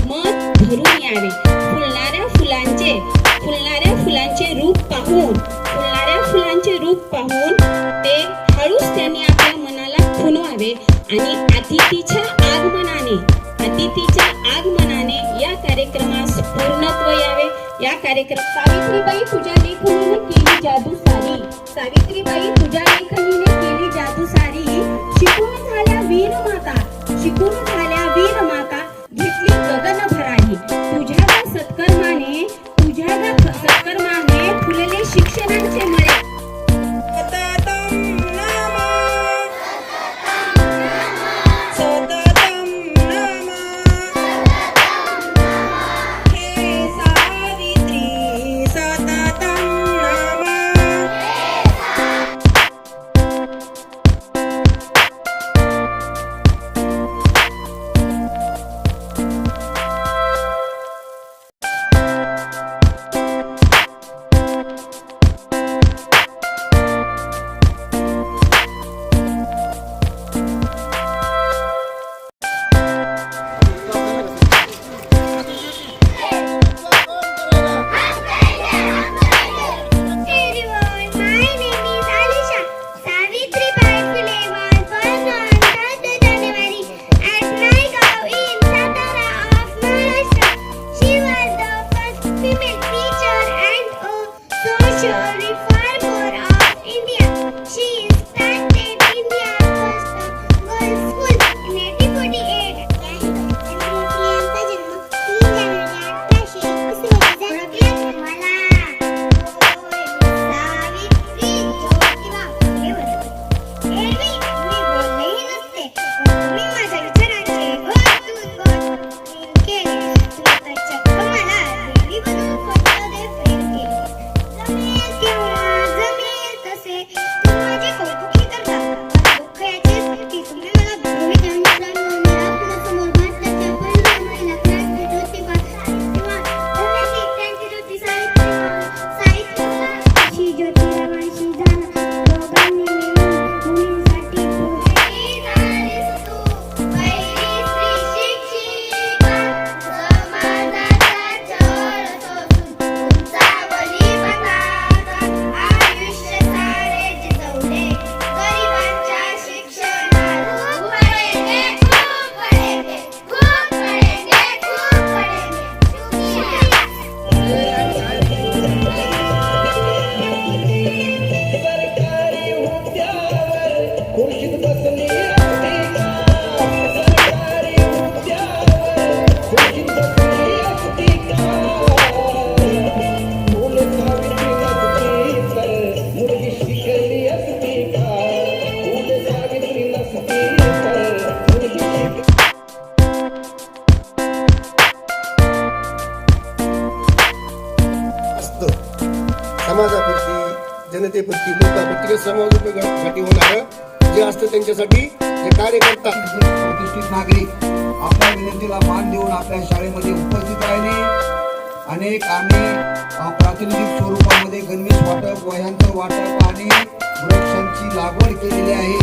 मत भरून यावे. फुलणाऱ्या फुलांचे रूप पाहून ते हळूच त्यांनी आपल्या मनाला खुणवावे आणि अतिथीच्या आगमनाने या कार्यक्रमास पूर्णत्व यावे. या कार्यक्रम सावित्रीबाई तुझ्या लेखनीने केली जादू सारी. शिकून झाल्या वीर माता घेतली गगन भरारी. तुझ्या सत्कर्माने फुलले शिक्षणांचे मळे. समाजाप्रती, जनतेप्रती, लोकांप्रती, समाजोपयोगासाठी होणारं जे असतं त्यांच्यासाठी जे कार्य करतात. प्रतिष्ठित नागरिक आपल्या विनंतीला मान देऊन आपल्या शाळेमध्ये उपस्थित राहिले. अनेक आम्ही प्रातिनिधिक स्वरूपामध्ये गणवेश वाटप, वह्यांचं वाटप आणि वृक्षांची लागवड केलेली आहे.